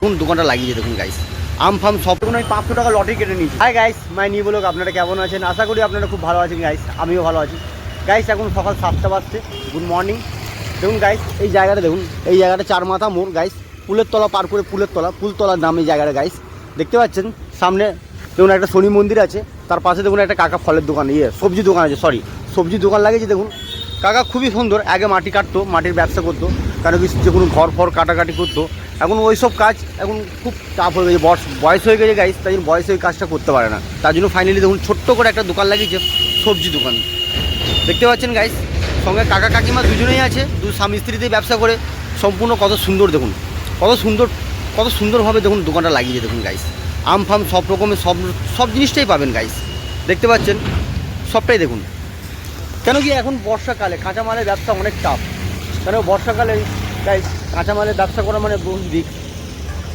দেখুন দোকানটা লাগিয়েছে দেখুন গাইস, আম ফাম সব দেখুন আমি 500 টাকা লটারি কেটে নিয়েছি। Hi guys, my new blog, আপনারা কেমন আছেন? আশা করি আপনারা খুব ভালো আছেন গাইস, আমিও ভালো আছি গাইস। এখন সকাল 7টা বাজছে, গুড মর্নিং। দেখুন গাইস এই জায়গাটা দেখুন, এই জায়গাটা চার মাথা মোড় গাইস, পুলের তলা পার করে পুলতলার নাম এই জায়গাটা গাইস। দেখতে পাচ্ছেন সামনে দেখুন একটা শনি মন্দির আছে, তার পাশে দেখুন একটা কাকা ফলের দোকান, সবজি দোকান আছে, সবজি দোকান লাগিয়েছে দেখুন। কাকা খুবই সুন্দর, আগে মাটি কাটতো, মাটির ব্যবসা করতো, কারণ কি যে কোনো ঘর ফর কাটাকাটি করতো। এখন ওই সব কাজ এখন খুব চাপ হয়ে গেছে, বয়স হয়ে গেছে গাইস, তাই জন্য বয়সে ওই কাজটা করতে পারে না। তার জন্য ফাইনালি দেখুন ছোট্ট করে একটা দোকান লাগিয়েছে, সবজি দোকান। দেখতে পাচ্ছেন গাইস, সঙ্গে কাকা কাকিমা দুজনেই আছে, স্বামী স্ত্রীতেই ব্যবসা করে সম্পূর্ণ। কত সুন্দর দেখুন, কত সুন্দরভাবে দেখুন দোকানটা লাগিয়েছে দেখুন গাইস। আম ফাম সব রকমের সব জিনিসটাই পাবেন গাইস। দেখতে পাচ্ছেন সবটাই দেখুন। কেন কি এখন বর্ষাকালে কাঁচামালের ব্যবসা অনেক টাফ, কেন বর্ষাকালে গাইস কাঁচামালের ব্যবসা করা মানে বহু দিক,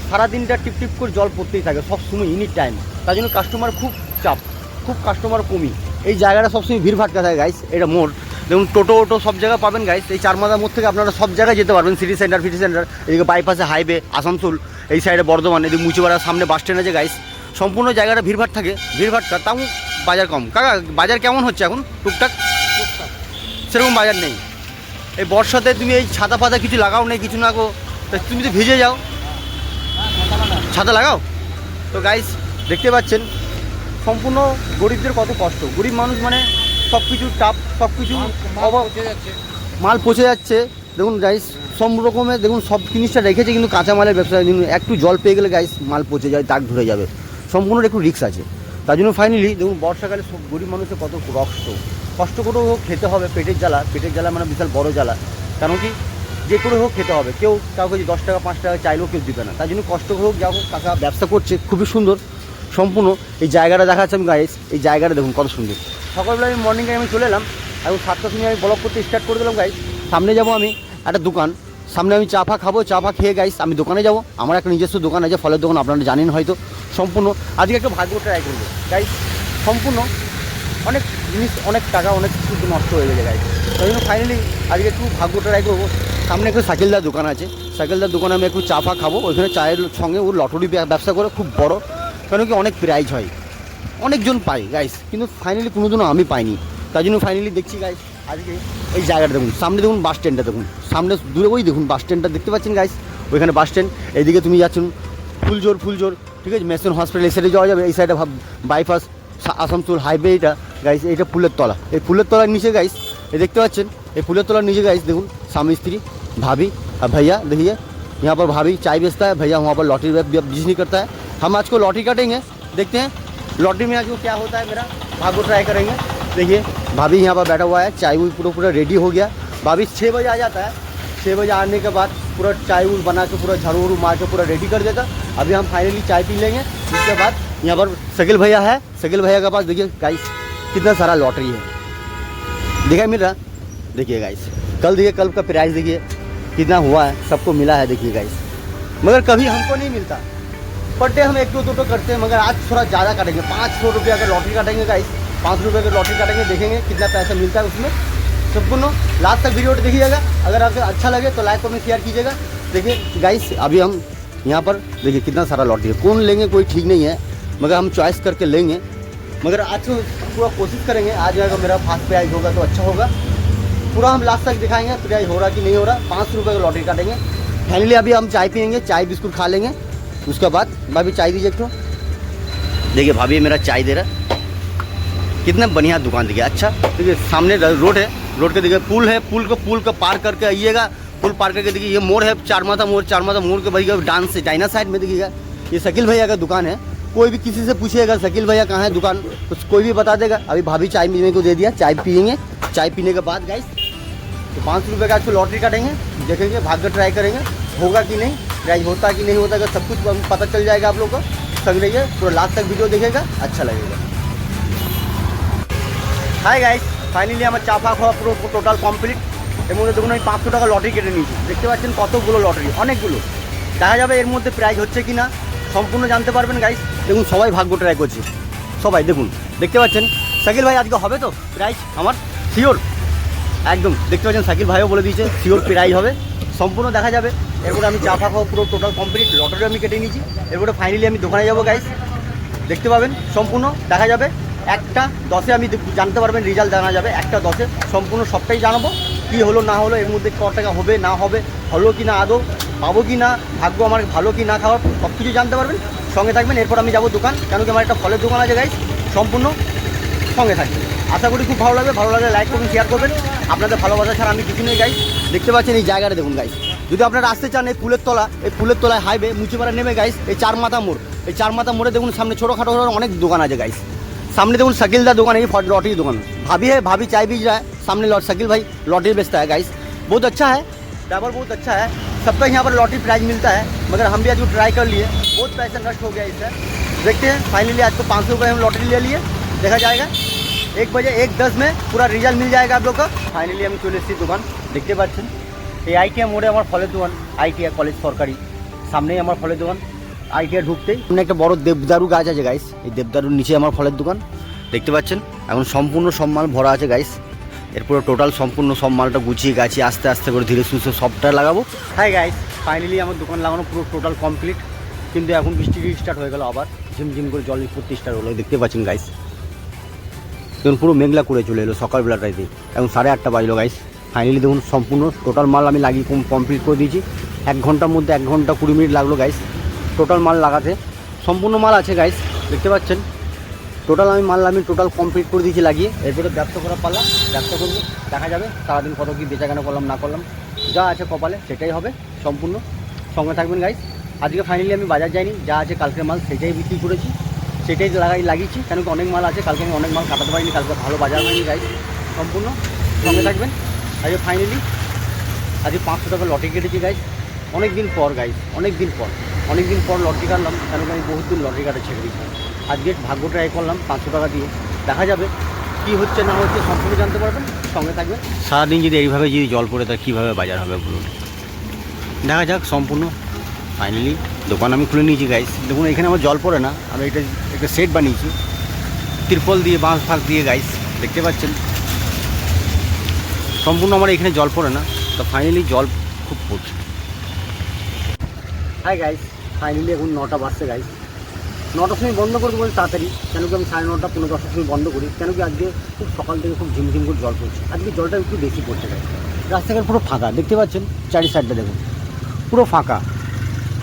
সারাদিনটা টিপ করে জল পড়তেই থাকে সব সময়, এনি টাইম। তার জন্য কাস্টমার খুব চাপ, খুব কাস্টমার কমই। এই জায়গাটা সবসময় ভিড় ভাটকা থাকে গাইস, এটা মোড় দেখুন, টোটো সব জায়গায় পাবেন গাইস। এই চারমাথা মোড় থেকে আপনারা সব জায়গায় যেতে পারবেন, সিটি সেন্টার এদিকে বাইপাসে হাইওয়ে আসানসোল, এই সাইডে বর্ধমান, এদিকে মুচিপাড়ার সামনে বাস স্ট্যান্ড আছে গাইস। সম্পূর্ণ জায়গাটা ভিড়ভাট থাকে, ভিড়ভাটকা, তাও বাজার কম। কাকা বাজার কেমন হচ্ছে এখন? টুকটাক সেরকম বাজার নেই। এই বর্ষাতে তুমি এই ছাতা পাতা কিছু লাগাও নেই, কিছু না গো, তুমি তো ভিজে যাও, ছাতা লাগাও। তো গাইস দেখতে পাচ্ছেন সম্পূর্ণ গরিবদের কত কষ্ট, গরিব মানুষ মানে সব কিছু টাপ, সব কিছু মাল পচে যাচ্ছে দেখুন গাইস। সব রকমের দেখুন সব জিনিসটা রেখেছে, কিন্তু কাঁচামালের ব্যবসা একটু জল পেয়ে গেলে গাইস মাল পচে যায়, দাগ ধরে যাবে, সম্পূর্ণ একটু রিস্ক আছে। তার জন্য ফাইনালি দেখুন বর্ষাকালে সব গরিব মানুষের কত কষ্ট করেও হোক খেতে হবে, পেটের জ্বালা মানে বিশাল বড় জ্বালা। কারণ কি যে করে হোক খেতে হবে, কেউ কাউকে 10 টাকা 5 টাকা চাইলেও কেউ দিবে না। তার জন্য কষ্ট করে হোক যা হোক কাকা ব্যবসা করছে, খুবই সুন্দর সম্পূর্ণ। এই জায়গাটা দেখাচ্ছে আমি গাইস, এই জায়গাটা দেখুন কত সুন্দর। সকালবেলা আমি মর্নিং টাইমে চলে এলাম, এখন 7টার সময় আমি ব্লগ করতে স্টার্ট করে দিলাম গাইস। সামনে যাব আমি একটা দোকান, সামনে আমি চা ফা খাবো, চা ফা খেয়ে গাইস আমি দোকানে যাব। আমার একটা নিজস্ব দোকান আছে, ফলের দোকান, আপনারা জানেন হয়তো। সম্পূর্ণ আজকে একটু ভাগ্য ট্রাই করবো গাইস। সম্পূর্ণ অনেক জিনিস, অনেক টাকা, অনেক কিছু নষ্ট হয়ে গেছে গাইস। তাই জন্য ফাইনালি আজকে একটু ভাগ্য ট্রাই করবো। সামনে একটু সাইকেলদার দোকান আছে, সাইকেলদার দোকানে আমি একটু চা ফা খাবো, ওইখানে চায়ের সঙ্গে ওর লটারি ব্যবসা করে খুব বড়, কেন কি অনেক প্রাইজ হয়, অনেকজন পায় গাইস, কিন্তু ফাইনালি কোনোদিনও আমি পাইনি। তাই জন্য ফাইনালি দেখছি গাইস আজকে এই জায়গাটা দেখুন, সামনে দেখুন বাস স্ট্যান্ডটা দেখুন, সামনে দূরে ওই দেখুন বাস স্ট্যান্ডটা দেখতে পাচ্ছেন গাইস, ওইখানে বাস স্ট্যান্ড। এইদিকে তুমি যাচ্ছেন ফুলজোর, ঠিক আছে, মেশন হসপিটাল এই সাইডে যাওয়া যাবে, এই সাইডে বাইপাস আসানসোল হাইওয়ে এটা গাইস। এইটা ফুলের তলা, এই ফুলের তলার নিচে গাইস এই দেখতে পাচ্ছেন, এই ফুলের তলার নিচে गाइस देखूँ स्वामी स्त्री भाभी और भैया, देखिए यहाँ पर भाभी चाय बेचता है, भैया वहाँ पर लॉटरी बिजनेस करता है। हम आज को लॉटरी काटेंगे, देखते हैं लॉटरी में आज को क्या होता है, मेरा भागो ट्राई करेंगे। देखिए भाभी यहाँ पर बैठा हुआ है, चाय पूरा रेडी हो गया। भाभी 6 बजे आ जाता है, 6 बजे आने के बाद पूरा चाय बना के पूरा झाड़ू वाड़ू मार के पूरा रेडी कर देता। अभी हम फाइनली चाय पी लेंगे, उसके बाद यहाँ पर शकील भैया है, शकील भैया के पास देखिए गाइस कितना सारा लॉटरी है, देखा मिल रहा, देखिए गाइस। कल का प्राइस देखिए कितना हुआ है, सबको मिला है देखिए गाइस, मगर कभी हमको नहीं मिलता। पर डे हम 1-2 करते हैं, मगर आज थोड़ा ज़्यादा काटेंगे, 500 रुपया का लॉटरी काटेंगे गाइस, 500 रुपये का लॉटरी काटेंगे, देखेंगे कितना पैसा मिलता है उसमें। सबको लास्ट तक वीडियो देखिएगा, अगर आपको अच्छा लगे तो लाइक कमेंट शेयर कीजिएगा। देखिए गाइस अभी हम यहाँ पर देखिए कितना सारा लॉटरी है, कौन लेंगे कोई ठीक नहीं है, मगर हम चॉइस करके लेंगे। मगर आज तो पूरा कोशिश करेंगे, आज अगर मेरा फास्ट प्राइज होगा तो अच्छा होगा, पूरा हम लास्ट तक दिखाएंगे प्राइज हो रहा कि नहीं हो रहा। 500 रुपये का लॉटरी काटेंगे। फाइनली अभी हम चाय पियेंगे, चाय बिस्कुट खा लेंगे, उसके बाद भाभी चाय दीजिए एक तो। देखिए भाभी मेरा चाय दे रहा, कितना बढ़िया दुकान देखिए। अच्छा देखिए सामने रोड है, रोड के देखिए पुल है, पुल को पार करके आइएगा, पुल पार करके देखिए ये मोड़ है, चार माथा मोड़ के भाई डांस से डाइना साइड में देखिएगा ये शकील भैया का दुकान है। कोई भी किसी से पूछिएगा शकील भैया कहाँ है दुकान, तो कोई भी बता देगा। अभी भाभी चाय मेरे को दे दिया, चाय पियेंगे, चाय पीने के बाद गाइस तो 500 रुपये का आपको लॉटरी काटेंगे, देखेंगे भाग्य ट्राई करेंगे होगा कि नहीं, प्राइज होता कि नहीं होता, अगर सब कुछ पता चल जाएगा आप लोग को। संग रहिए पूरा लास्ट तक वीडियो देखिएगा, अच्छा लगेगा। हाय गाइस फाइनली আমার চা ফা খাওয়া পুরো টোটাল কমপ্লিট। এর মধ্যে দেখুন আমি 500 টাকা লটারি কেটে নিয়েছি, দেখতে পাচ্ছেন কতগুলো লটারি, অনেকগুলো। দেখা যাবে এর মধ্যে প্রাইজ হচ্ছে কি না, সম্পূর্ণ জানতে পারবেন গাইস। দেখুন সবাই ভাগ্য ট্রাই করছে, সবাই দেখুন দেখতে পাচ্ছেন। শাকিল ভাই আজকে হবে তো প্রাইজ আমার শিওর, একদম দেখতে পাচ্ছেন শাকিল ভাইও বলে দিয়েছে শিওর প্রাইজ হবে, সম্পূর্ণ দেখা যাবে। এরপরে আমি চা ফা খাওয়া পুরো টোটাল কমপ্লিট, লটারি আমি কেটে নিয়েছি। এরপরে ফাইনালি আমি দোকানে যাবো গাইস, দেখতে পাবেন সম্পূর্ণ দেখা যাবে। 1টা 10-এ আমি জানতে পারবেন, রেজাল্ট জানা যাবে 1টা 10-এ। সম্পূর্ণ সবটাই জানাবো, কী হলো না হলো, এর মধ্যে কত টাকা হবে না হবে, হলো কি না, আদৌ পাবো কি না, ভাগ্য আমার ভালো কি না খাওয়ার, সব কিছু জানতে পারবেন। সঙ্গে থাকবেন। এরপর আমি যাবো দোকান, কেন কি আমার একটা ফলের দোকান আছে গাইস। সম্পূর্ণ সঙ্গে থাকবেন, আশা করি খুব ভালো লাগবে। ভালো লাগলে লাইক করুন, শেয়ার করবেন। আপনাদের ভালোবাসা ছাড়া আমি কিছু নেই গাইস। দেখতে পাচ্ছেন এই জায়গাটা দেখুন গাইস, যদি আপনারা আসতে চান এই পুলের তলায় হাইওয়ে মুচিপাড়া নেমে গাইস, এই 4 মাথা মোড়, এই 4 মাথা মোড়ে দেখুন সামনে ছোটোখাটো অনেক দোকান আছে গাইস। सामने देखो शकील दा दुकान है, ये लॉटरी की दुकान। भाभी है, भाभी चाय भी रहा है सामने। शकील भाई लॉटरी बेचता है गाइस, बहुत अच्छा है, ड्राइवर बहुत अच्छा है। सबका यहाँ पर लॉटरी प्राइज मिलता है, मगर हम भी आज ट्राई कर लिए, बहुत पैसा नष्ट हो गया इससे। देखते हैं फाइनली आज को 500 रुपये हम लॉटरी ले लिए, देखा जाएगा 1 बजे 1:10 में पूरा रिजल्ट मिल जाएगा आप लोग का। फाइनली हम चले एसेছি दुकान, देखते पाচ্ছেন এই আইটিআই মোড়ে আমার ফলের দোকান, আইটিআই কলেজ সরকারি সামনেই আমার ফলের দোকান। আইটিআই ঢুকতেই একটা বড় দেবদারু গাছ আছে গাইস, এই দেবদারুর নিচে আমার ফলের দোকান, দেখতে পাচ্ছেন। এখন সম্পূর্ণ সব মাল ভরা আছে গাইস। এরপরে টোটাল সম্পূর্ণ সব মালটা গুছিয়ে গাছিয়ে আস্তে আস্তে করে ধীরে সুস্থে সবটা লাগাবো। হ্যাঁ গাইস, ফাইনালি আমার দোকান লাগানো পুরো টোটাল কমপ্লিট, কিন্তু এখন বৃষ্টি স্টার্ট হয়ে গেল, আবার ঝিমঝিম করে জল পড়তে স্টার্ট হলো, দেখতে পাচ্ছেন গাইস। দেখুন পুরো মেঘলা করে চলে এলো সকালবেলাটাই, এখন 8:30 বাজলো গাইস। ফাইনালি দেখুন সম্পূর্ণ টোটাল মাল আমি লাগিয়ে কমপ্লিট করে দিয়েছি। 1 ঘন্টার মধ্যে 1 ঘন্টা 20 মিনিট লাগলো গাইস টোটাল মাল লাগাতে। সম্পূর্ণ মাল আছে গাইস, দেখতে পাচ্ছেন। টোটাল আমি টোটাল কমপ্লিট করে দিয়েছি লাগিয়ে। এরপরে ব্যবসা করা পালা, ব্যবসা করবো, দেখা যাবে সারাদিন কত কী বেচাকেনা করলাম না করলাম, যা আছে কপালে সেটাই হবে। সম্পূর্ণ সঙ্গে থাকবেন গাইস। আজকে ফাইনালি আমি বাজার যাইনি, যা আছে কালকের মাল সেটাই বিক্রি করেছি, সেটাই লাগিয়েছি, কেন কি অনেক মাল আছে। কালকে আমি অনেক মাল কাটাতে পারিনি, কালকে ভালো বাজার হয়নি গাইস। সম্পূর্ণ সঙ্গে থাকবেন। আজকে ফাইনালি আজকে 500 টাকা লটারি কেটেছি গাইস, অনেক দিন পর গাইস, অনেক দিন পর লটারি কাটলাম, কেন কি আমি বহুত দিন লটারি কাটা ছেড়ে দিয়েছিলাম। আজকে ভাগ্য ট্রাই করলাম 500 টাকা দিয়ে, দেখা যাবে কি হচ্ছে না হচ্ছে, সম্পূর্ণ জানতে পারবেন, সঙ্গে থাকবেন। সারাদিন যদি এইভাবে যদি জল পড়ে তাহলে কীভাবে বাজার হবে বলুন, দেখা যাক। সম্পূর্ণ ফাইনালি দোকান আমি খুলে নিয়েছি গাইস। দেখুন এখানে আমার জল পড়ে না, আমি একটা সেট বানিয়েছি তিরপল দিয়ে, বাঁশ ফাঁস দিয়ে গাইস, দেখতে পাচ্ছেন। সম্পূর্ণ আমার এখানে জল পড়ে না, তো ফাইনালি জল খুব পড়ছে। হাই গাইস, ফাইনালি এখন 9টা বাজছে গাইস। 9টার সময় বন্ধ করতে বলি তাড়াতাড়ি, কেন কি আমি 9:30 পৌনে 10টার সময় বন্ধ করি, কেন কি আজকে খুব সকাল থেকে খুব ঝিমঝিম করে জল পড়ছে। আজকে জলটা একটু বেশি পড়ছে গাইস। রাস্তাঘাট পুরো ফাঁকা, দেখতে পাচ্ছেন, চারি সাইডটা দেখুন পুরো ফাঁকা।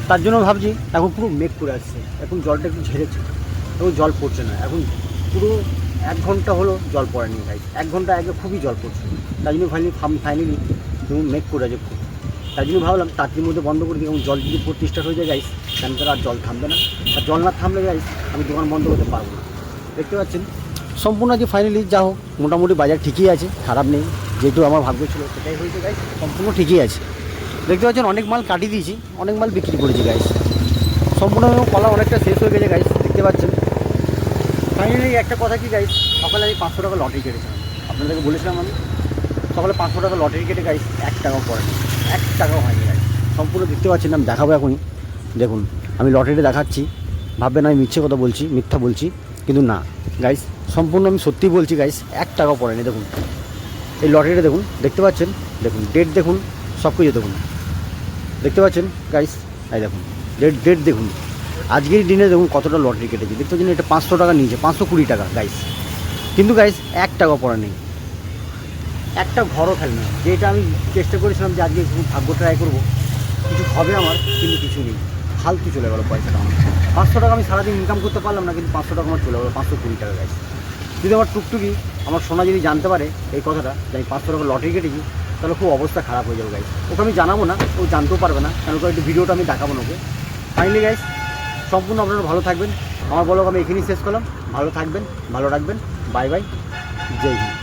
তার জন্য ভাবছি এখন পুরো মেঘ করে আসছে, এখন জলটা একটু ঝেড়েছে, এখন জল পড়ছে না। এখন পুরো 1 ঘন্টা হলো জল পড়েনি গাইস, 1 ঘন্টা আগে খুবই জল পড়ছে। তাই জন্য ফাইনালি দেখুন মেঘ করে আছে খুব, তাই জন্য ভাবলাম তাড়াতাড়ির মধ্যে বন্ধ করে দিই। এবং জল যদি পড়তে স্টার্ট হয়ে যায় গাইস, কেন তার আর জল থামবে না, আর জল না থামলে গাইস আমি দোকান বন্ধ করতে পারবো না, দেখতে পাচ্ছেন। সম্পূর্ণ যে ফাইনালি যা হোক মোটামুটি বাজার ঠিকই আছে, খারাপ নেই, যেহেতু আমার ভাগ্য ছিল সেটাই হয়েছে গাইস। সম্পূর্ণ ঠিকই আছে, দেখতে পাচ্ছেন। অনেক মাল কাটিয়ে দিয়েছি, অনেক মাল বিক্রি করেছি গাইস। সম্পূর্ণ কলা অনেকটা শেষ হয়ে গেছে গাইস, দেখতে পাচ্ছেন। ফাইনালি একটা কথা কি গাইস, সকালে আমি 500 টাকা লটারি কেটেছিলাম, আপনাদেরকে বলেছিলাম আমি সকালে 500 টাকা লটারি কেটে গাইস 1 টাকাও পড়েনি, 1 টাকাও হয়নি গাইস। সম্পূর্ণ দেখতে পাচ্ছেন, আমি দেখাবো এখনই, দেখুন আমি লটারিটা দেখাচ্ছি, ভাববেন আমি মিথ্যে কথা বলছি, মিথ্যা বলছি, কিন্তু না গাইস, সম্পূর্ণ আমি সত্যি বলছি গাইস, 1 টাকাও পড়েনি। দেখুন এই লটারিটা দেখুন, দেখতে পাচ্ছেন, দেখুন ডেট দেখুন, সব কিছু দেখুন, দেখতে পাচ্ছেন গাইস। এই দেখুন ডেট দেখুন, আজকের দিনে দেখুন কতটা লটারি কেটেছি, দেখতে পাচ্ছেন। এটা 500 টাকা নিয়েছে, 520 টাকা গাইস, কিন্তু গাইস 1 টাকাও পড়ে নেই, একটা ঘরও ফেল না। যেটা আমি চেষ্টা করেছিলাম যে আজকে খুব ভাগ্য ট্রাই করবো, কিছু হবে আমার, কিন্তু কিছু নেই, ফালতু চলে গেলো পয়সাটা আমার। 500 টাকা আমি সারাদিন ইনকাম করতে পারলাম না, কিন্তু 500 টাকা আমার চলে গেলো, 520 টাকা গাইস। যদি আমার টুকটুকি আমার সোনা যদি জানতে পারে এই কথাটা যে আমি 500 টাকা লটারি কেটেছি, তাহলে খুব অবস্থা খারাপ হয়ে যাবে গাইস। ওকে আমি জানাবো না, ও জানতেও পারবে না, কেন কি একটু ভিডিওটা আমি দেখাবো না ওকে। ফাইনালি গাইস সম্পূর্ণ আপনারা ভালো থাকবেন, আমার ব্লগ আমি এখানেই শেষ করলাম। ভালো থাকবেন, ভালো রাখবেন, বাই বাই, জয় হিন্দ।